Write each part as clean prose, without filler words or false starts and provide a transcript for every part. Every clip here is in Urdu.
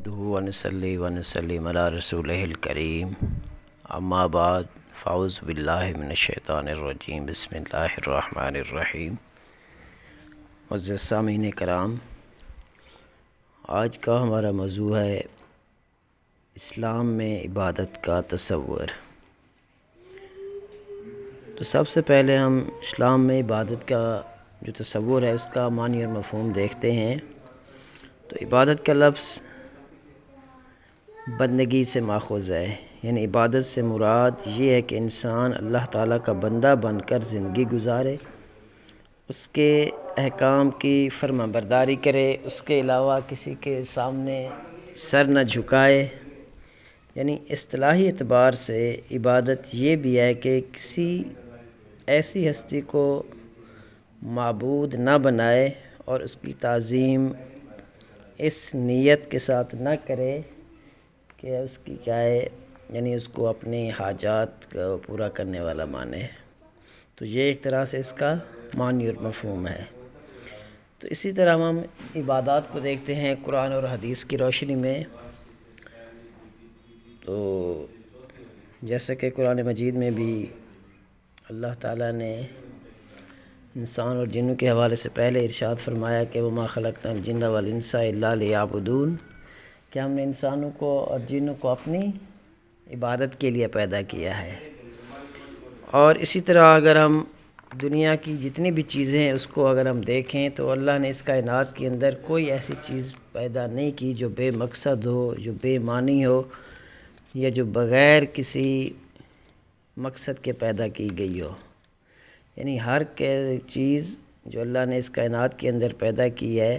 نحمده ونصلي ونسلم على رسوله الكريم اما بعد فاعوذ باللہ من الشیطان الرجیم بسم اللہ الرحمن الرحیم۔ معزز سامعین کرام، آج کا ہمارا موضوع ہے اسلام میں عبادت کا تصور۔ تو سب سے پہلے ہم اسلام میں عبادت کا جو تصور ہے اس کا معنی اور مفہوم دیکھتے ہیں۔ تو عبادت کا لفظ بندگی سے ماخوذ ہے، یعنی عبادت سے مراد یہ ہے کہ انسان اللہ تعالیٰ کا بندہ بن کر زندگی گزارے، اس کے احکام کی فرما برداری کرے، اس کے علاوہ کسی کے سامنے سر نہ جھکائے۔ یعنی اصطلاحی اعتبار سے عبادت یہ بھی ہے کہ کسی ایسی ہستی کو معبود نہ بنائے اور اس کی تعظیم اس نیت کے ساتھ نہ کرے کہ اس کی کیا ہے، یعنی اس کو اپنی حاجات کو پورا کرنے والا مانے۔ تو یہ ایک طرح سے اس کا معنی اور مفہوم ہے۔ تو اسی طرح ہم عبادات کو دیکھتے ہیں قرآن اور حدیث کی روشنی میں۔ تو جیسا کہ قرآن مجید میں بھی اللہ تعالیٰ نے انسان اور جنوں کے حوالے سے پہلے ارشاد فرمایا کہ وَمَا خَلَقْنَا الْجِنَّ وَالْإِنسَ إِلَّا لِيَعْبُدُونَ، کہ ہم نے انسانوں کو اور جنوں کو اپنی عبادت کے لیے پیدا کیا ہے۔ اور اسی طرح اگر ہم دنیا کی جتنی بھی چیزیں ہیں اس کو اگر ہم دیکھیں تو اللہ نے اس کائنات کے اندر کوئی ایسی چیز پیدا نہیں کی جو بے مقصد ہو، جو بے معنی ہو، یا جو بغیر کسی مقصد کے پیدا کی گئی ہو۔ یعنی ہر چیز جو اللہ نے اس کائنات کے اندر پیدا کی ہے،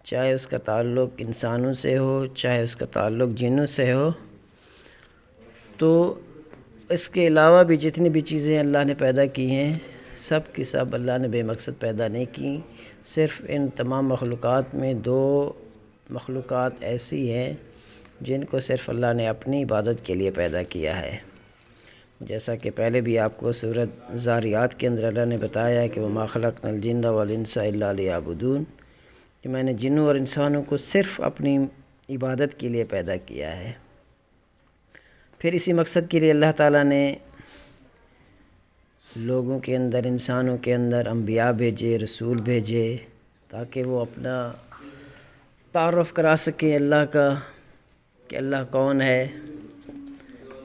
چاہے اس کا تعلق انسانوں سے ہو، چاہے اس کا تعلق جنوں سے ہو، تو اس کے علاوہ بھی جتنی بھی چیزیں اللہ نے پیدا کی ہیں سب کی سب اللہ نے بے مقصد پیدا نہیں کی۔ صرف ان تمام مخلوقات میں دو مخلوقات ایسی ہیں جن کو صرف اللہ نے اپنی عبادت کے لیے پیدا کیا ہے۔ جیسا کہ پہلے بھی آپ کو سورۃ ذاریات کے اندر اللہ نے بتایا ہے کہ وَمَا خَلَقْنَا الْجِنَّ وَالْإِنسَ إِلَّا لِيَعْبُدُونَ، کہ میں نے جنوں اور انسانوں کو صرف اپنی عبادت کے لیے پیدا کیا ہے۔ پھر اسی مقصد کے لیے اللہ تعالیٰ نے لوگوں کے اندر، انسانوں کے اندر انبیاء بھیجے، رسول بھیجے، تاکہ وہ اپنا تعارف کرا سکیں اللہ کا کہ اللہ کون ہے،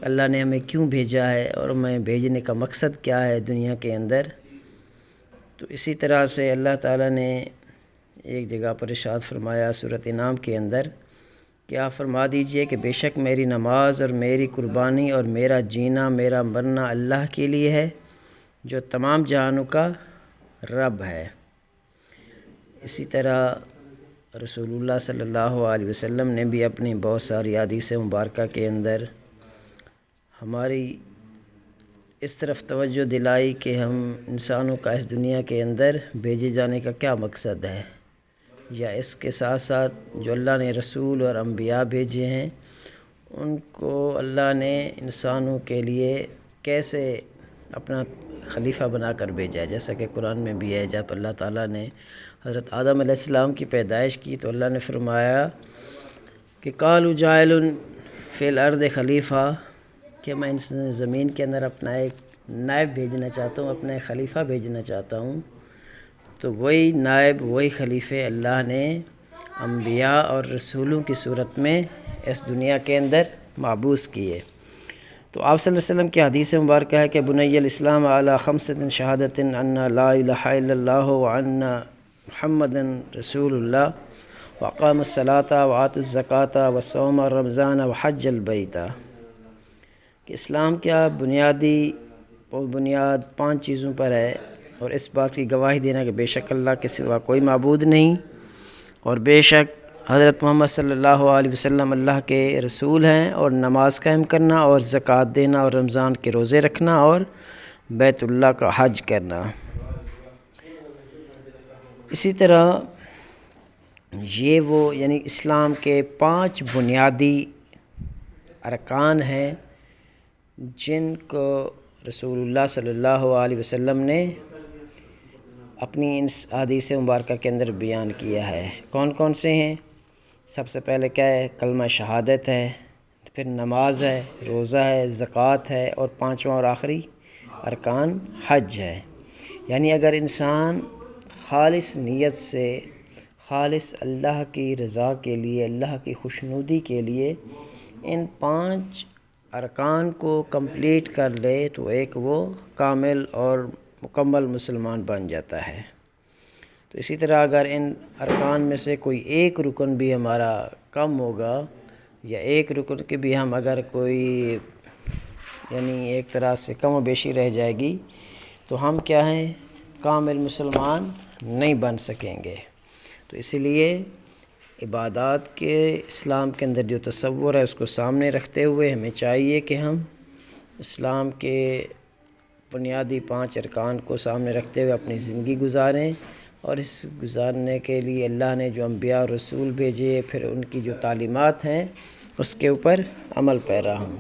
اللہ نے ہمیں کیوں بھیجا ہے اور ہمیں بھیجنے کا مقصد کیا ہے دنیا کے اندر۔ تو اسی طرح سے اللہ تعالیٰ نے ایک جگہ پر ارشاد فرمایا سورۃ انعام کے اندر کہ آپ فرما دیجئے کہ بے شک میری نماز اور میری قربانی اور میرا جینا، میرا مرنا اللہ کے لیے ہے جو تمام جہانوں کا رب ہے۔ اسی طرح رسول اللہ صلی اللہ علیہ وسلم نے بھی اپنی بہت ساری احادیث مبارکہ کے اندر ہماری اس طرف توجہ دلائی کہ ہم انسانوں کا اس دنیا کے اندر بھیجے جانے کا کیا مقصد ہے، یا اس کے ساتھ ساتھ جو اللہ نے رسول اور انبیاء بھیجے ہیں ان کو اللہ نے انسانوں کے لیے کیسے اپنا خلیفہ بنا کر بھیجا ہے۔ جیسا کہ قرآن میں بھی ہے، جب اللہ تعالیٰ نے حضرت آدم علیہ السلام کی پیدائش کی تو اللہ نے فرمایا کہ قالوا جاعل فی الارض خلیفہ، کہ میں اس زمین کے اندر اپنا ایک نائب بھیجنا چاہتا ہوں، اپنا ایک خلیفہ بھیجنا چاہتا ہوں۔ تو وہی نائب، وہی خلیفے اللہ نے انبیاء اور رسولوں کی صورت میں اس دنیا کے اندر مبعوث کیے۔ تو آپ صلی اللہ علیہ وسلم کی حدیث مبارکہ ہے کہ بنی الاسلام علی خمسۃ شہادۃ ان لا الہ الا اللہ وان محمد رسول اللہ واقام الصلاۃ وآتوا الزکاۃ وصوم رمضان وحج البیت، کہ اسلام کیا بنیاد 5 چیزوں پر ہے، اور اس بات کی گواہی دینا کہ بے شک اللہ کے سوا کوئی معبود نہیں، اور بے شک حضرت محمد صلی اللہ علیہ وسلم اللہ کے رسول ہیں، اور نماز قائم کرنا اور زکوٰۃ دینا اور رمضان کے روزے رکھنا اور بیت اللہ کا حج کرنا۔ اسی طرح یہ وہ یعنی اسلام کے 5 بنیادی ارکان ہیں جن کو رسول اللہ صلی اللہ علیہ وسلم نے اپنی ان احادیث مبارکہ کے اندر بیان کیا ہے۔ کون کون سے ہیں؟ سب سے پہلے کیا ہے؟ کلمہ شہادت ہے، پھر نماز ہے، روزہ ہے، زکوٰۃ ہے، اور پانچواں اور آخری ارکان حج ہے۔ یعنی اگر انسان خالص نیت سے، خالص اللہ کی رضا کے لیے، اللہ کی خوشنودی کے لیے ان 5 ارکان کو کمپلیٹ کر لے تو ایک وہ کامل اور مکمل مسلمان بن جاتا ہے۔ تو اسی طرح اگر ان ارکان میں سے کوئی ایک رکن بھی ہمارا کم ہوگا، یا ایک رکن کے بھی ہم اگر کوئی یعنی ایک طرح سے کم و بیشی رہ جائے گی تو ہم کیا ہیں؟ کامل مسلمان نہیں بن سکیں گے۔ تو اسی لیے عبادات کے اسلام کے اندر جو تصور ہے اس کو سامنے رکھتے ہوئے ہمیں چاہیے کہ ہم اسلام کے بنیادی 5 ارکان کو سامنے رکھتے ہوئے اپنی زندگی گزاریں، اور اس گزارنے کے لیے اللہ نے جو انبیاء اور رسول بھیجے، پھر ان کی جو تعلیمات ہیں اس کے اوپر عمل پیرا ہوں۔